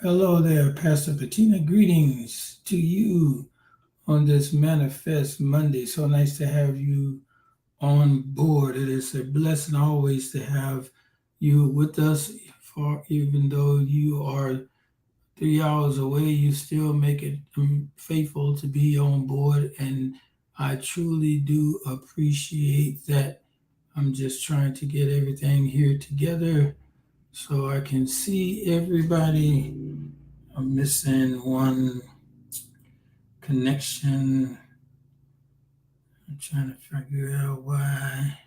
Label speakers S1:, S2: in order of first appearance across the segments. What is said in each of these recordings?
S1: Hello there, Pastor Bettina. Greetings to you on this Manifest Monday. So nice to have you on board. It is a blessing always to have you with us. For even though you are 3 hours away, you still make it faithful to be on board, and I truly do appreciate that. I'm just trying to get everything here together so I can see everybody. I'm missing one connection. I'm trying to figure out why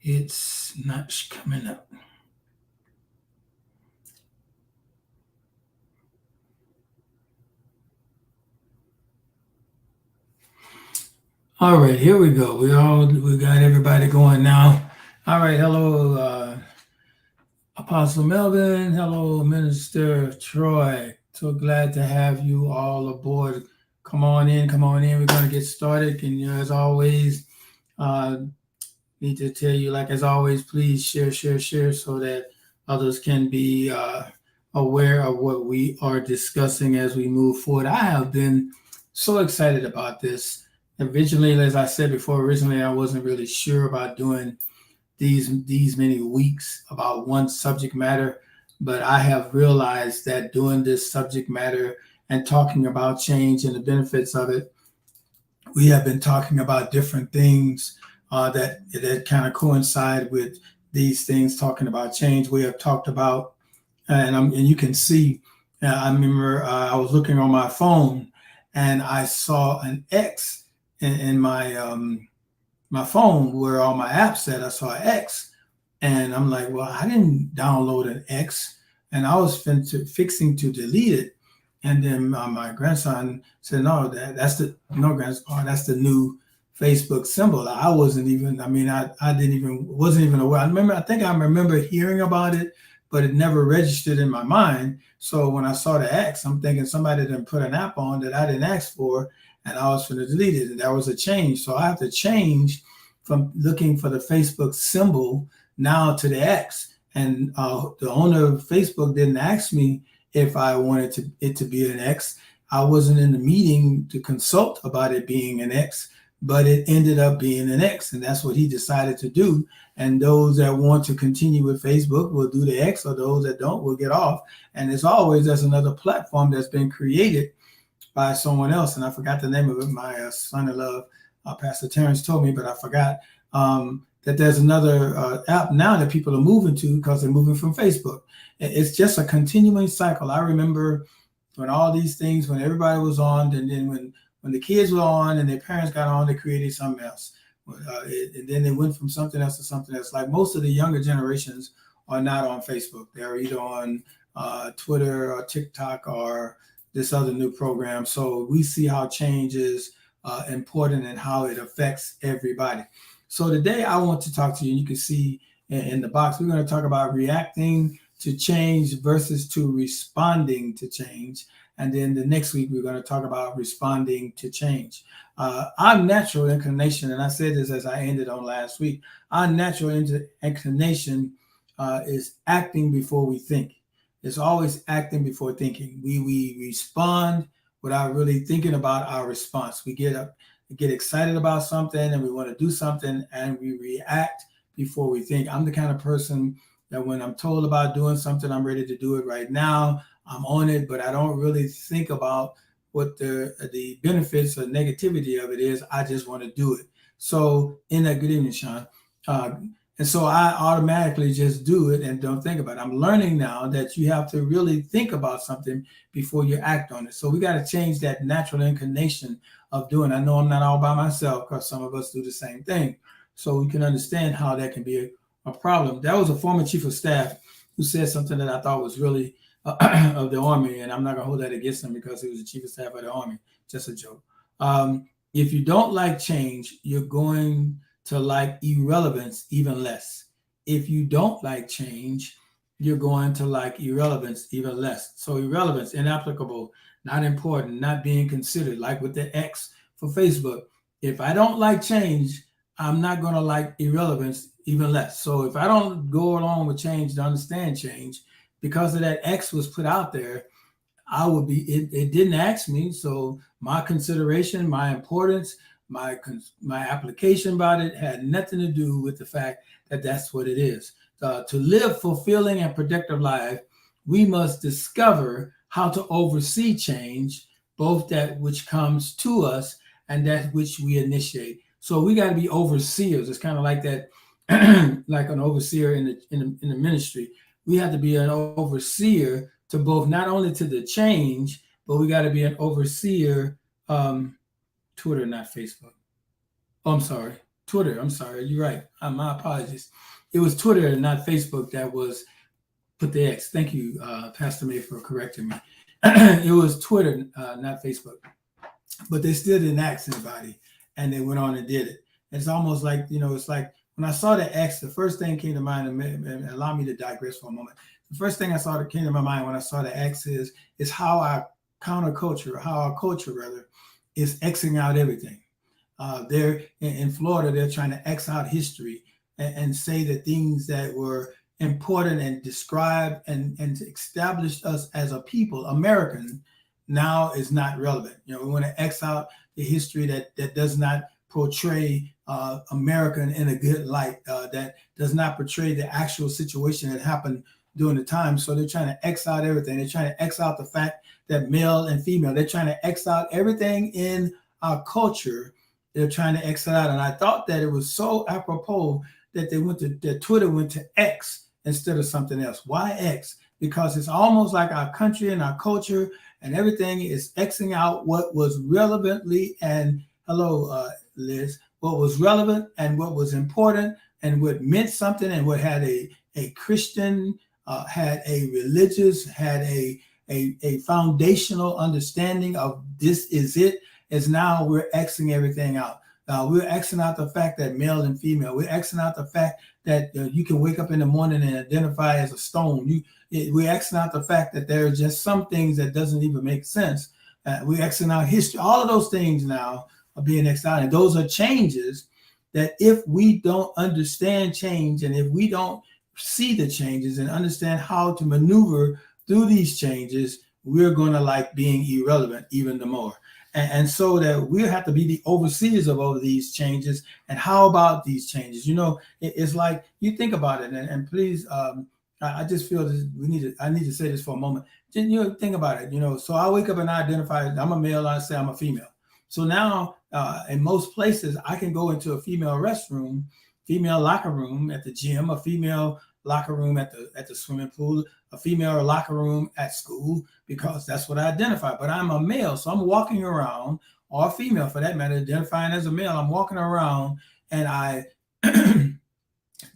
S1: it's not coming up. All right, here we go. We got everybody going now. All right, hello, Apostle Melvin. Hello, Minister Troy. So glad to have you all aboard. Come on in, come on in. We're going to get started. And as always, uh, need to tell you, like as always, please share, share, share so that others can be aware of what we are discussing as we move forward. I have been so excited about this. Originally, as I said before, I wasn't really sure about doing these many weeks about one subject matter, but I have realized that doing this subject matter and talking about change and the benefits of it, we have been talking about different things that kind of coincide with these things. Talking about change, we have talked about, and you can see. I remember I was looking on my phone, and I saw an X in my phone where all my apps said. I saw an X, and I'm like, well, I didn't download an X, and I was fixing to delete it. And then my grandson said, "No, that's the no grandson. That's the new Facebook symbol." I wasn't even. I mean, I didn't even wasn't even aware. I think I remember hearing about it, but it never registered in my mind. So when I saw the X, I'm thinking somebody didn't put an app on that I didn't ask for, and I was going to delete it. And there was a change, so I have to change from looking for the Facebook symbol now to the X. And the owner of Facebook didn't ask me if I wanted it to be an X. I wasn't in the meeting to consult about it being an X, but it ended up being an X, and that's what he decided to do. And those that want to continue with Facebook will do the X, or those that don't will get off. And as always, there's another platform that's been created by someone else, and I forgot the name of it. My son-in-law, Pastor Terrence, told me, but I forgot that there's another app now that people are moving to because they're moving from Facebook. It's just a continuing cycle. I remember when all these things, when everybody was on, and then when the kids were on and their parents got on, they created something else. And then they went from something else to something else. Like most of the younger generations are not on Facebook. They're either on Twitter or TikTok or this other new program. So we see how change is important and how it affects everybody. So today I want to talk to you. You can see in the box, we're going to talk about reacting to change versus to responding to change. And then the next week, we're going to talk about responding to change. Our natural inclination, and I said this as I ended on last week, our natural inclination is acting before we think. It's always acting before thinking. We respond without really thinking about our response. We get excited about something and we want to do something, and we react before we think. I'm the kind of person that when I'm told about doing something, I'm ready to do it right now. I'm on it, but I don't really think about what the benefits or negativity of it is. I just want to do it. So in that, good evening, Sean. And so I automatically just do it and don't think about it. I'm learning now that you have to really think about something before you act on it. So we got to change that natural inclination of doing. I know I'm not all by myself because some of us do the same thing. So we can understand how that can be a problem. That was a former chief of staff who said something that I thought was really of the Army, and I'm not going to hold that against him because he was the chief of staff of the Army. Just a joke. If you don't like change, you're going to like irrelevance even less. If you don't like change, you're going to like irrelevance even less. So irrelevance, inapplicable, not important, not being considered, like with the X for Facebook. If I don't like change, I'm not going to like irrelevance even less. So if I don't go along with change to understand change, because of that X was put out there, I would be, it didn't ask me. So my consideration, my importance, my application about it had nothing to do with the fact that that's what it is. To live fulfilling and productive life, we must discover how to oversee change, both that which comes to us and that which we initiate. So we got to be overseers. It's kind of like that, like an overseer in the ministry. We have to be an overseer to both, not only to the change, but we got to be an overseer. Twitter, not Facebook. Oh, I'm sorry. Twitter. I'm sorry. You're right. My apologies. It was Twitter, not Facebook, that was put the X. Thank you, Pastor May, for correcting me. It was Twitter, not Facebook. But they still didn't ask anybody, and they went on and did it. It's almost like, it's like when I saw the X, the first thing came to mind, and allow me to digress for a moment. The first thing I saw that came to my mind when I saw the X is how our counterculture, how our culture rather, is Xing out everything. They're in Florida, they're trying to X out history and say that things that were important and described and established us as a people, American, now is not relevant. We want to X out the history that does not portray American in a good light, that does not portray the actual situation that happened during the time. So they're trying to X out everything. They're trying to X out the fact that male and female, they're trying to X out everything in our culture. They're trying to X it out. And I thought that it was so apropos that that Twitter went to X instead of something else. Why X? Because it's almost like our country and our culture and everything is Xing out what was relevantly, and hello, Liz, what was relevant and what was important and what meant something and what had a Christian, had a religious, had a foundational understanding of this is it, is now we're Xing everything out. We're Xing out the fact that male and female. We're Xing out the fact that you can wake up in the morning and identify as a stone. We're Xing out the fact that there are just some things that doesn't even make sense. We're Xing out history. All of those things now are being Xed out. And those are changes that if we don't understand change and if we don't see the changes and understand how to maneuver through these changes, we're going to like being irrelevant even the more. And so that we have to be the overseers of all of these changes. And how about these changes? It's like, you think about it, and please, I just feel this, I need to say this for a moment. Think about it, so I wake up and I identify, I'm a male, I say I'm a female. So now in most places, I can go into a female restroom, female locker room at the gym, a female locker room at the swimming pool, a female locker room at school, because that's what I identify. But I'm a male, so I'm walking around, or a female for that matter, identifying as a male. I'm walking around, and I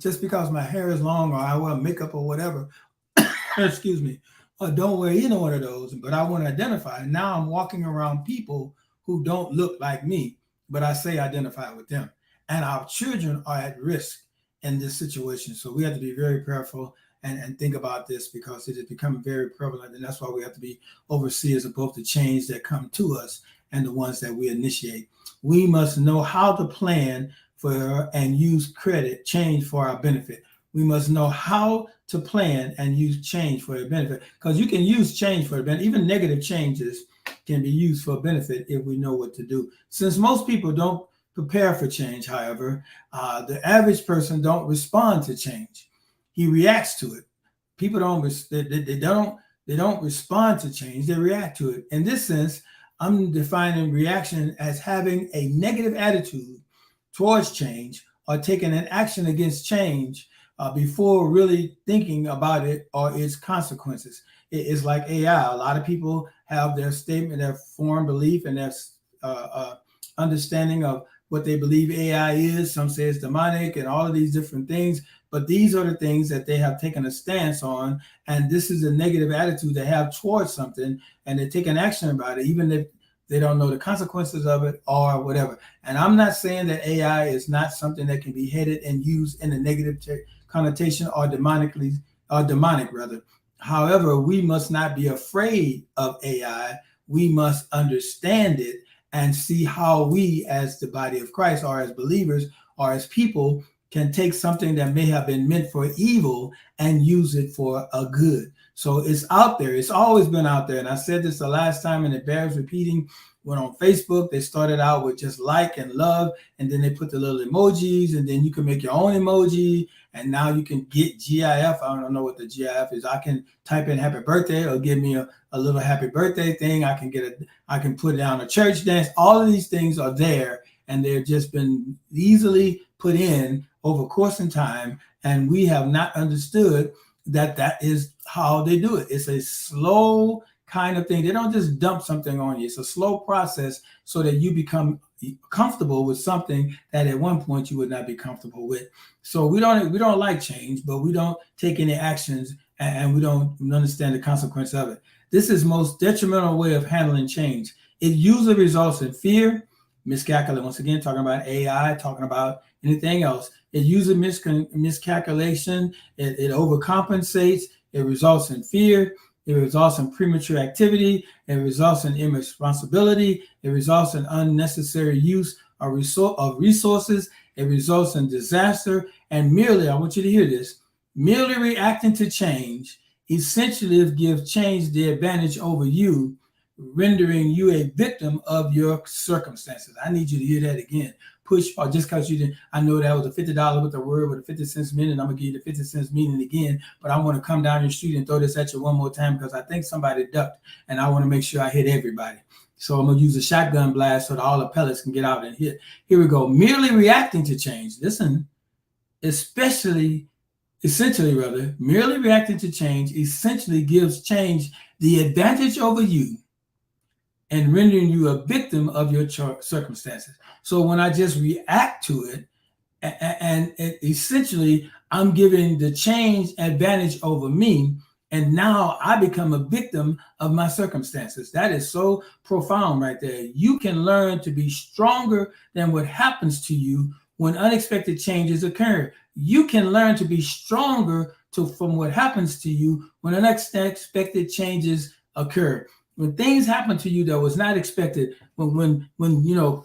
S1: just because my hair is long or I wear makeup or whatever, excuse me, or don't wear either one of those, but I want to identify. Now I'm walking around people who don't look like me, but I say identify with them. And our children are at risk in this situation. So we have to be very careful and think about this, because it has become very prevalent. And that's why we have to be overseers of both the change that come to us and the ones that we initiate. We must know how to plan for and use change for our benefit. We must know how to plan and use change for a benefit, because you can use change for a benefit. Even negative changes can be used for a benefit if we know what to do. Since most people don't prepare for change, however, the average person don't respond to change. He reacts to it. People don't respond to change. They react to it. In this sense, I'm defining reaction as having a negative attitude towards change or taking an action against change before really thinking about it or its consequences. It's like AI. A lot of people have their statement, their form belief, and their understanding of what they believe AI is. Some say it's demonic and all of these different things. But these are the things that they have taken a stance on. And this is a negative attitude they have towards something. And they take an action about it, even if they don't know the consequences of it or whatever. And I'm not saying that AI is not something that can be headed and used in a negative connotation or demonic rather. However, we must not be afraid of AI. We must understand it and see how we as the body of Christ or as believers or as people can take something that may have been meant for evil and use it for a good. So it's out there. It's always been out there. And I said this the last time, and it bears repeating. When on Facebook, they started out with just like and love, and then they put the little emojis, and then you can make your own emoji. And now you can get GIF. I don't know what the GIF is. I can type in happy birthday, or give me a little happy birthday thing. I can put down a church dance. All of these things are there, and they've just been easily put in over course and time. And we have not understood that is how they do it. It's a slow kind of thing. They don't just dump something on you. It's a slow process so that you become comfortable with something that at one point you would not be comfortable with. So we don't like change, but we don't take any actions, and we don't understand the consequence of it. This is most detrimental way of handling change. It usually results in fear, miscalculation. Once again, talking about AI, talking about anything else. It usually miscalculation. It overcompensates. It results in fear. It results in premature activity. It results in irresponsibility. It results in unnecessary use of resources. It results in disaster. And merely, I want you to hear this, merely reacting to change essentially gives change the advantage over you, rendering you a victim of your circumstances. I need you to hear that again. Push, or just because you didn't, I know that was a $50 with a word with a 50 cents meaning. I'm gonna give you the 50 cents meaning again, but I want to come down your street and throw this at you one more time because I think somebody ducked, and I want to make sure I hit everybody. So I'm gonna use a shotgun blast so that all the pellets can get out and hit. Here we go. Merely reacting to change. Listen, essentially, merely reacting to change essentially gives change the advantage over you and rendering you a victim of your circumstances. So when I just react to it, and essentially I'm giving the change advantage over me, and now I become a victim of my circumstances. That is so profound right there. You can learn to be stronger than what happens to you when unexpected changes occur. You can learn to be stronger from what happens to you when unexpected changes occur. When things happen to you that was not expected, when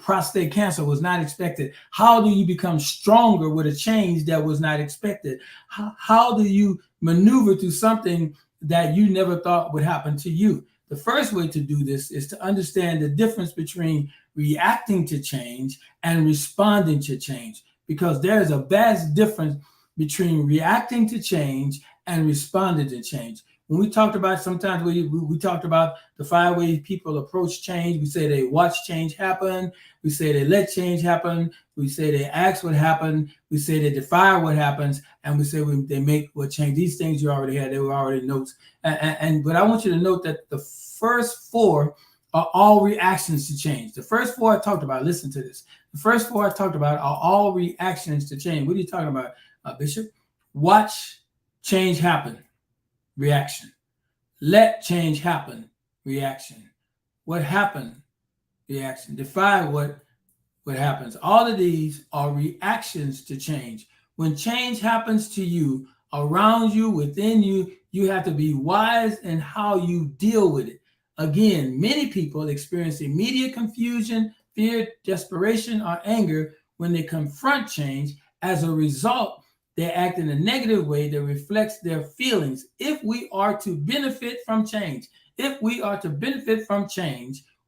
S1: prostate cancer was not expected, how do you become stronger with a change that was not expected? How do you maneuver through something that you never thought would happen to you? The first way to do this is to understand the difference between reacting to change and responding to change, because there is a vast difference between reacting to change and responding to change. When we talked about, sometimes we talked about the 5 ways people approach change. We say they watch change happen. We say they let change happen. We say they ask what happened. We say they defy what happens. And we say they make what change. These things you already had. They were already notes. But I want you to note that the first 4 are all reactions to change. The first 4 I talked about, listen to this. The first 4 I talked about are all reactions to change. What are you talking about, Bishop? Watch change happen. Reaction. Let change happen. Reaction. What happened? Reaction. Defy what happens. All of these are reactions to change. When change happens to you, around you, within you, you have to be wise in how you deal with it. Again, many people experience immediate confusion, fear, desperation, or anger when they confront change. As a result, they act in a negative way that reflects their feelings. If we are to benefit from change,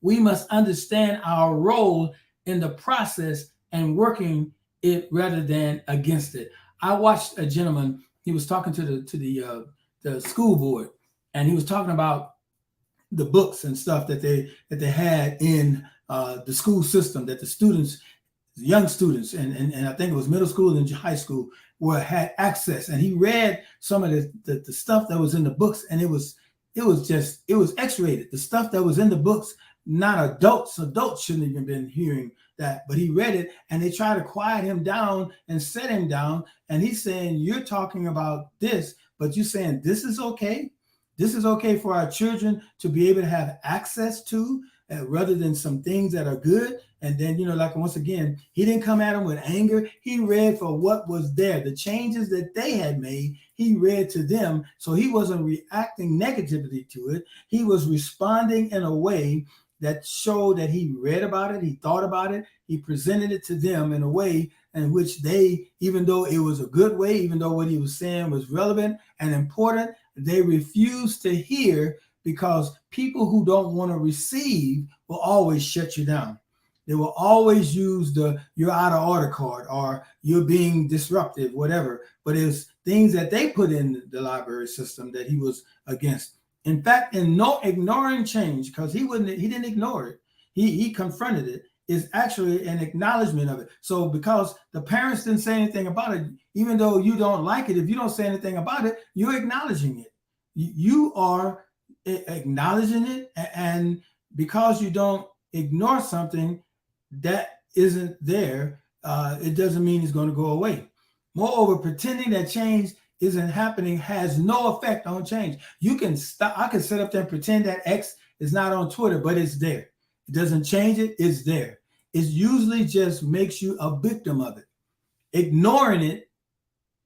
S1: we must understand our role in the process and working it rather than against it. I watched a gentleman. He was talking to the school board, and he was talking about the books and stuff that they had in the school system, that the students, young students, and I think it was middle school and high school, had access. And he read some of the stuff that was in the books, and it was X-rated. The stuff that was in the books, not adults shouldn't even been hearing that, but he read it, and they tried to quiet him down and set him down. And he's saying, you're talking about this, but you're saying this is okay. This is okay for our children to be able to have access to, rather than some things that are good. And then, like, once again, he didn't come at them with anger. He read for what was there, the changes that they had made. He read to them. So he wasn't reacting negatively to it. He was responding in a way that showed that he read about it, he thought about it, he presented it to them in a way in which they, even though it was a good way, even though what he was saying was relevant and important, they refused to hear, because people who don't want to receive will always shut you down. They will always use the "you're out of order" card, or "you're being disruptive," whatever. But it's things that they put in the library system that he was against. In fact, in no ignoring change, because he didn't ignore it. He confronted it. Is actually an acknowledgement of it. So because the parents didn't say anything about it, even though you don't like it, if you don't say anything about it, you're acknowledging it. You are acknowledging it, and because you don't ignore something that isn't there, it doesn't mean it's going to go away. Moreover, pretending that change isn't happening has no effect on change. You can stop. I can sit up there and pretend that X is not on Twitter, but it's there. It doesn't change it. It's there. It usually just makes you a victim of it. Ignoring it,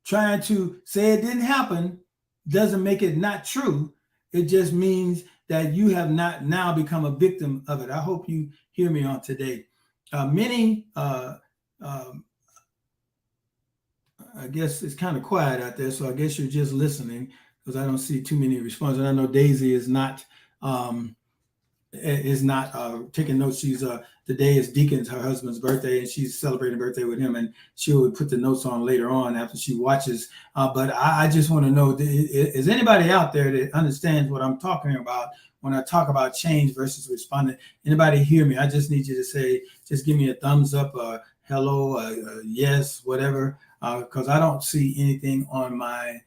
S1: trying to say it didn't happen, doesn't make it not true. It just means that you have not now become a victim of it. I hope you hear me on today. I guess it's kind of quiet out there, so I guess you're just listening, because I don't see too many responses. I know Daisy is not taking notes. She's today is Deacon's, her husband's birthday, and she's celebrating birthday with him, and she will put the notes on later on after she watches. But I just want to know, is anybody out there that understands what I'm talking about when I talk about change versus responding? Anybody hear me? I just need you to say, just give me a thumbs up, hello, yes, whatever, because I don't see anything on my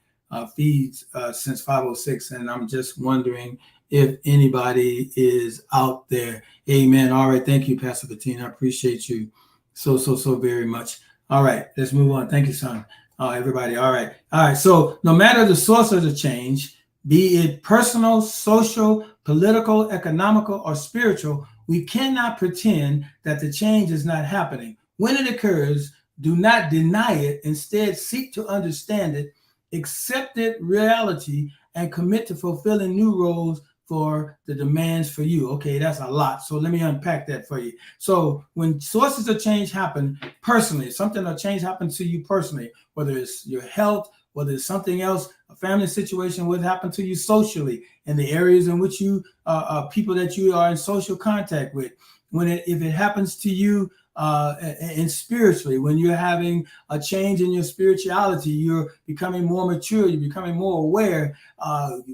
S1: feeds since 5:06, and I'm just wondering if anybody is out there. Amen. All right. Thank you, Pastor Bettina. I appreciate you so very much. All right. Let's move on. Thank you, son. Everybody. All right. All right. So no matter the source of the change, be it personal, social, political, economical, or spiritual, we cannot pretend that the change is not happening. When it occurs, do not deny it. Instead, seek to understand it, accept it reality, and commit to fulfilling new roles for the demands for you. Okay, that's a lot. So let me unpack that for you. So when sources of change happen personally, something of change happens to you personally, whether it's your health, whether it's something else, a family situation, what happened to you socially, in the areas in which you, people that you are in social contact with, if it happens to you and spiritually, when you're having a change in your spirituality, you're becoming more mature, you're becoming more aware.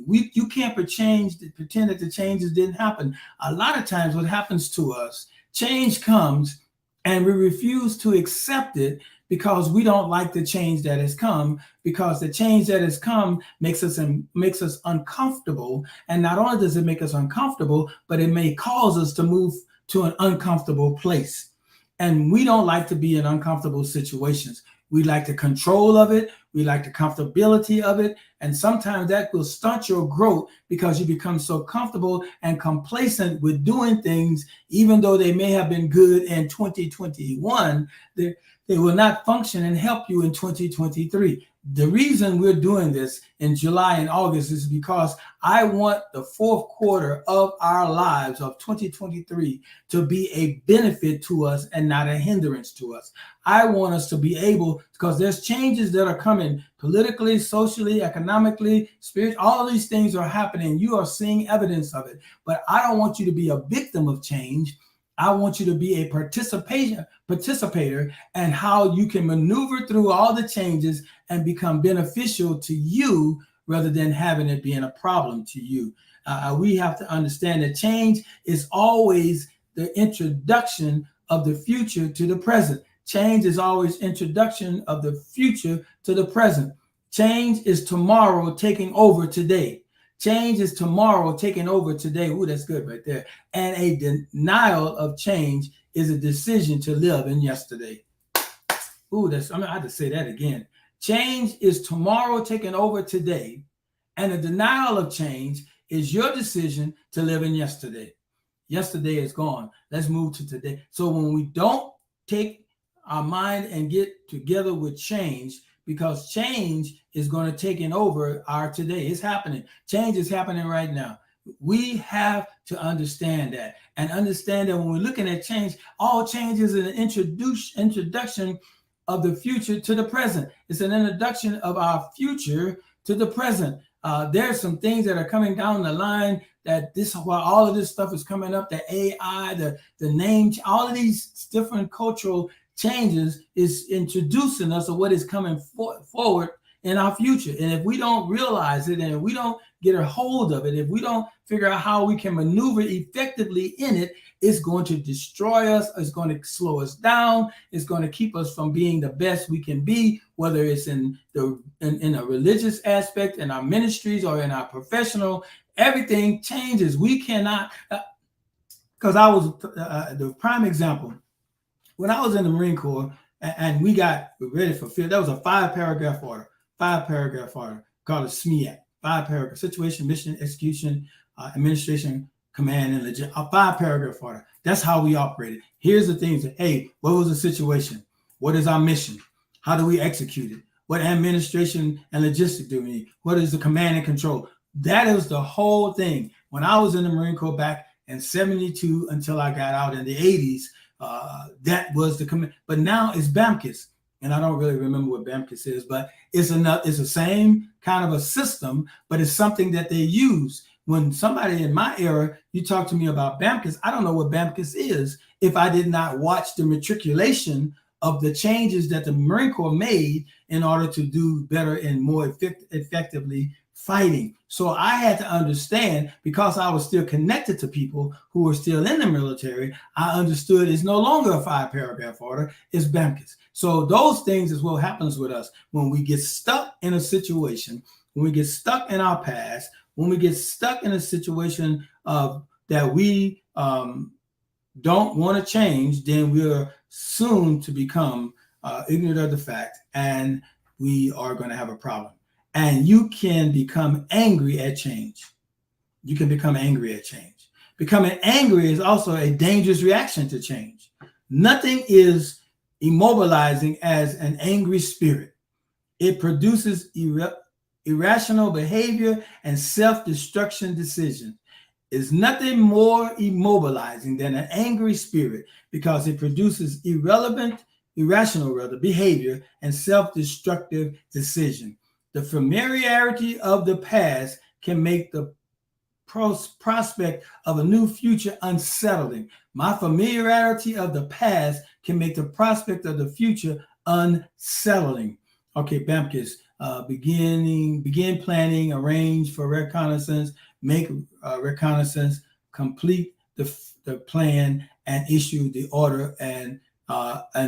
S1: You can't pretend that the changes didn't happen. A lot of times what happens to us, change comes and we refuse to accept it because we don't like the change that has come, because the change that has come makes us uncomfortable. And not only does it make us uncomfortable, but it may cause us to move to an uncomfortable place. And we don't like to be in uncomfortable situations. We like the control of it. We like the comfortability of it. And sometimes that will stunt your growth because you become so comfortable and complacent with doing things, even though they may have been good in 2021, they will not function and help you in 2023. The reason we're doing this in July and August is because I want the fourth quarter of our lives of 2023 to be a benefit to us and not a hindrance to us. I want us to be able, because there's changes that are coming politically, socially, economically, spiritually. All of these things are happening. You are seeing evidence of it. But I don't want you to be a victim of change. I want you to be a participator and how you can maneuver through all the changes and become beneficial to you rather than having it being a problem to you. We have to understand that change is always the introduction of the future to the present. Change is always introduction of the future to the present. Change is tomorrow taking over today. Change is tomorrow taking over today. Ooh, that's good right there. And a denial of change is a decision to live in yesterday. Ooh, I have to say that again. Change is tomorrow taking over today. And a denial of change is your decision to live in yesterday. Yesterday is gone. Let's move to today. So when we don't take our mind and get together with change, because change is going to take over our today. It's happening. Change is happening right now. We have to understand that, and understand that when we're looking at change, all change is an introduction of the future to the present. It's an introduction of our future to the present. There's some things that are coming down the line that this, while all of this stuff is coming up, the AI, the name, all of these different cultural changes is introducing us of what is coming forward in our future. And if we don't realize it, and if we don't get a hold of it, if we don't figure out how we can maneuver effectively in it, it's going to destroy us. It's going to slow us down. It's going to keep us from being the best we can be, whether it's in a religious aspect, in our ministries, or in our professional. Everything changes. We cannot, because I was the prime example. When I was in the Marine Corps and we got ready for field, that was a 5-paragraph order called a SMEAC. 5-paragraph: situation, mission, execution, administration, command, and legit. A 5-paragraph order. That's how we operated. Here's the things: hey, what was the situation? What is our mission? How do we execute it? What administration and logistics do we need? What is the command and control? That is the whole thing. When I was in the Marine Corps back in '72 until I got out in the '80s, that was the command. But now it's BAMCIS. And I don't really remember what BAMCIS is, but it's the same kind of a system, but it's something that they use. When somebody in my era, you talk to me about BAMCIS, I don't know what BAMCIS is if I did not watch the matriculation of the changes that the Marine Corps made in order to do better and more effectively fighting. So I had to understand, because I was still connected to people who were still in the military, I understood it's no longer a 5-paragraph order, it's BAMCIS. So those things is what happens with us when we get stuck in a situation, when we get stuck in our past, when we get stuck in a situation that we don't want to change, then we're soon to become ignorant of the fact, and we are going to have a problem. And you can become angry at change. You can become angry at change. Becoming angry is also a dangerous reaction to change. Nothing is immobilizing as an angry spirit. It produces irrational behavior and self-destruction decisions. It's nothing more immobilizing than an angry spirit, because it produces irrational behavior and self-destructive decision. The familiarity of the past can make the prospect of a new future unsettling. My familiarity of the past can make the prospect of the future unsettling. Okay, BAMCIS, begin planning, arrange for reconnaissance, make reconnaissance, complete the plan, and issue the order and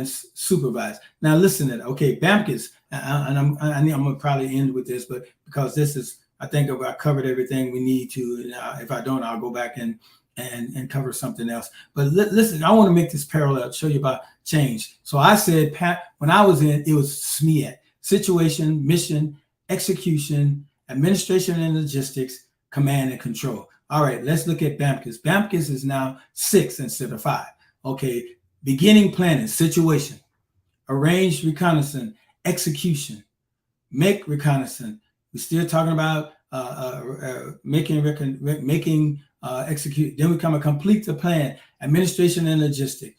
S1: supervise. Now listen to that. Okay, BAMCIS, and I'm gonna probably end with this, but because this is, I think I covered everything we need to. If I don't, I'll go back and cover something else. But listen, I want to make this parallel, show you about change. So I said, when I was in, it was SMEAC: situation, mission, execution, administration and logistics, command and control. All right, let's look at BAMCIS. BAMCIS is now 6 instead of 5. Okay, beginning planning, situation, arrange reconnaissance, execution, make reconnaissance. We're still talking about execute. Then we come and complete the plan, administration and logistics,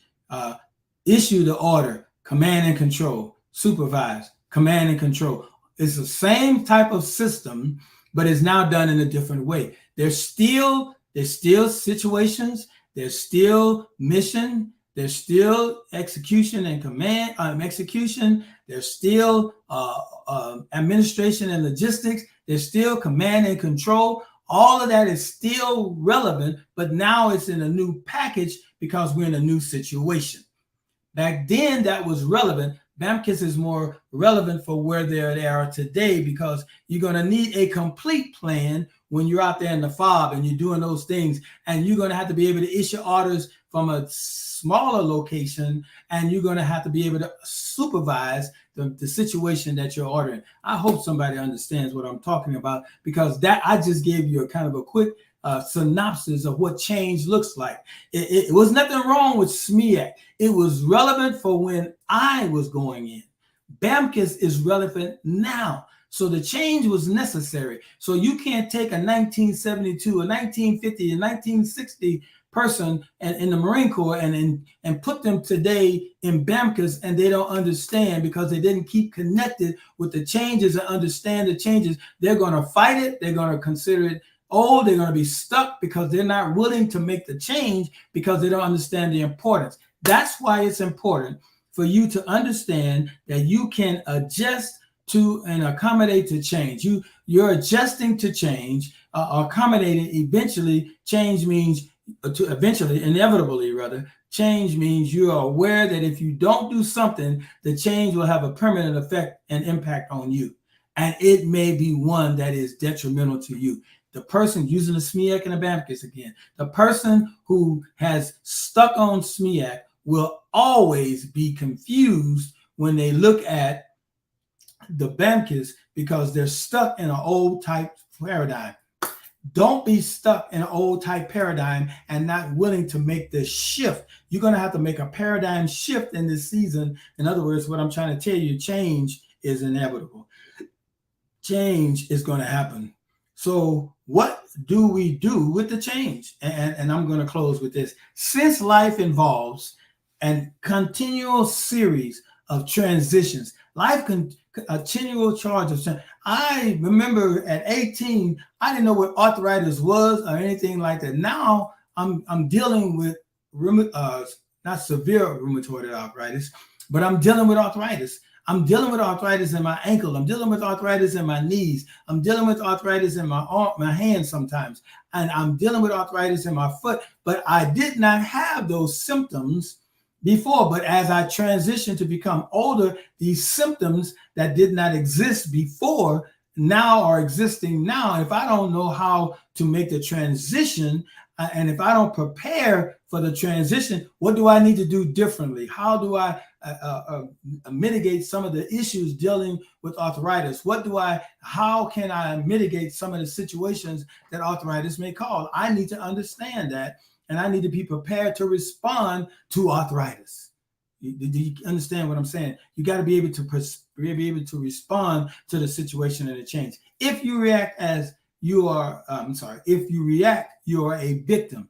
S1: issue the order, command and control, supervise, command and control. It's the same type of system, but it's now done in a different way. There's still situations, there's still mission, there's still execution and command, execution. There's still administration and logistics. There's still command and control. All of that is still relevant, but now it's in a new package because we're in a new situation. Back then, that was relevant. BAMCIS is more relevant for where they are today, because you're going to need a complete plan when you're out there in the FOB and you're doing those things, and you're going to have to be able to issue orders from a smaller location, and you're going to have to be able to supervise the situation that you're ordering. I hope somebody understands what I'm talking about, because that I just gave you a kind of a quick synopsis of what change looks like. It was nothing wrong with SMEAC. It was relevant for when I was going in. BAMCIS is relevant now. So the change was necessary. So you can't take a 1972, a 1950, a 1960 person in the Marine Corps and put them today in BAMCAs, and they don't understand because they didn't keep connected with the changes and understand the changes. They're going to fight it. They're going to consider it old. They're going to be stuck because they're not willing to make the change because they don't understand the importance. That's why it's important for you to understand that you can adjust to and accommodate to change. You're adjusting to change, accommodating. Eventually, change means to eventually, inevitably rather, change means you are aware that if you don't do something, the change will have a permanent effect and impact on you. And it may be one that is detrimental to you. The person using the SMEAC and the BAMCAs again, the person who has stuck on SMEAC will always be confused when they look at the BAMCAs because they're stuck in an old type paradigm. Don't be stuck in an old type paradigm and not willing to make the shift. You're going to have to make a paradigm shift in this season. In other words, what I'm trying to tell you, change is inevitable. Change is going to happen. So what do we do with the change? And I'm going to close with this. Since life involves a continual series of transitions, life continual charge of change. I remember at 18, I didn't know what arthritis was or anything like that. Now I'm dealing with not severe rheumatoid arthritis, but I'm dealing with arthritis. I'm dealing with arthritis in my ankle. I'm dealing with arthritis in my knees. I'm dealing with arthritis in my arm, my hands sometimes. And I'm dealing with arthritis in my foot. But I did not have those symptoms before. But as I transitioned to become older, these symptoms that did not exist before now are existing now. If I don't know how to make the transition, and if I don't prepare for the transition, what do I need to do differently? How do I mitigate some of the issues dealing with arthritis? How can I mitigate some of the situations that arthritis may cause? I need to understand that, and I need to be prepared to respond to arthritis. Do you understand what I'm saying? You got to be able to respond to the situation and the change. If you react you are a victim.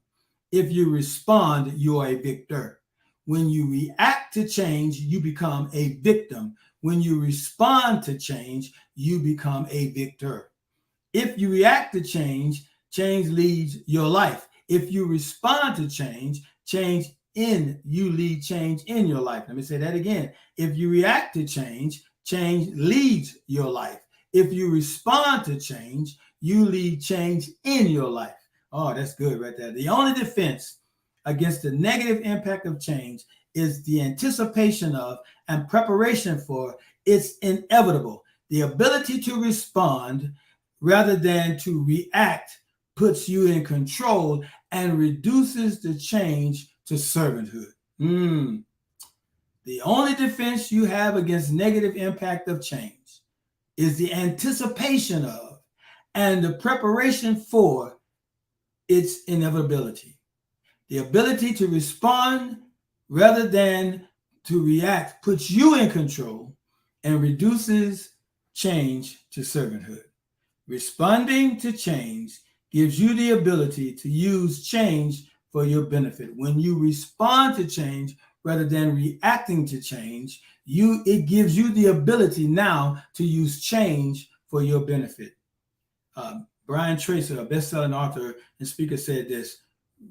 S1: If you respond, you are a victor. When you react to change, you become a victim. When you respond to change, you become a victor. If you react to change, change leads your life. If you respond to change, you lead change in your life. Let me say that again. If you react to change, change leads your life. If you respond to change, you lead change in your life. Oh, that's good right there. The only defense against the negative impact of change is the anticipation of and preparation for its inevitable. The ability to respond rather than to react puts you in control and reduces the change to servanthood. The only defense you have against negative impact of change is the anticipation of and the preparation for its inevitability. The ability to respond rather than to react puts you in control and reduces change to servanthood. Responding to change gives you the ability to use change for your benefit. When you respond to change rather than reacting to change, it gives you the ability now to use change for your benefit. Brian Tracy, a best-selling author and speaker, said this: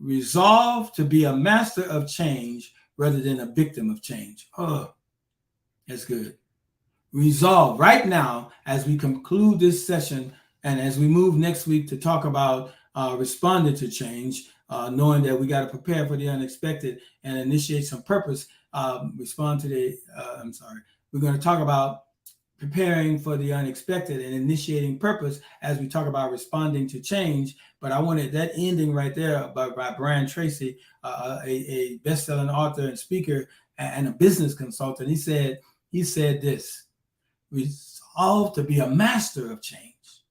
S1: resolve to be a master of change rather than a victim of change. Oh, that's good. Resolve right now as we conclude this session and as we move next week to talk about responding to change, knowing that we got to prepare for the unexpected and initiate some purpose. We're going to talk about preparing for the unexpected and initiating purpose as we talk about responding to change. But I wanted that ending right there by Brian Tracy, a best-selling author and speaker and a business consultant. He said this: resolve to be a master of change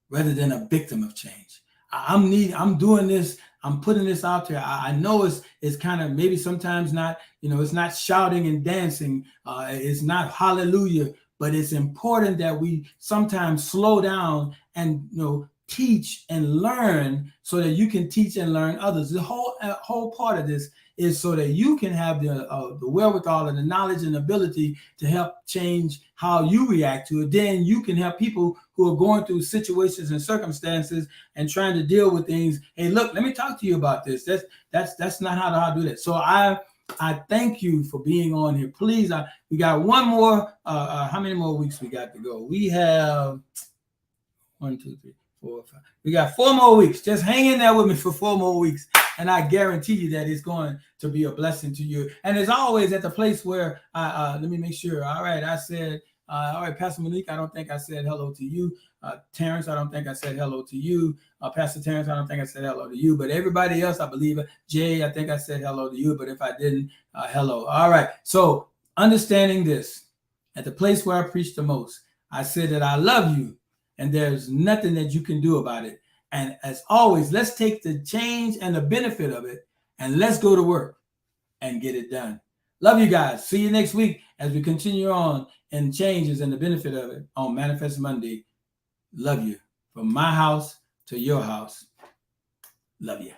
S1: rather than a victim of change. I'm doing this. I'm putting this out there. I know it's kind of maybe sometimes not, it's not shouting and dancing. It's not hallelujah, but it's important that we sometimes slow down and teach and learn so that you can teach and learn others. The whole part of this is so that you can have the wherewithal and the knowledge and ability to help change how you react to it. Then you can help people who are going through situations and circumstances and trying to deal with things. Hey, look, let me talk to you about this. That's not how to do that. So I thank you for being on here. Please, we got one more. How many more weeks we got to go? We have 1, 2, 3, 4, 5. We got 4 more weeks. Just hang in there with me for 4 more weeks. And I guarantee you that it's going to be a blessing to you. And as always, at the place where let me make sure. All right, I said, all right, Pastor Monique, I don't think I said hello to you. Terrence, I don't think I said hello to you. Pastor Terrence, I don't think I said hello to you. But everybody else, I believe it. Jay, I think I said hello to you. But if I didn't, hello. All right. So understanding this, at the place where I preach the most, I said that I love you. And there's nothing that you can do about it. And as always, let's take the change and the benefit of it, and let's go to work and get it done. Love you guys. See you next week as we continue on in changes and the benefit of it on Manifest Monday. Love you. From my house to your house. Love you.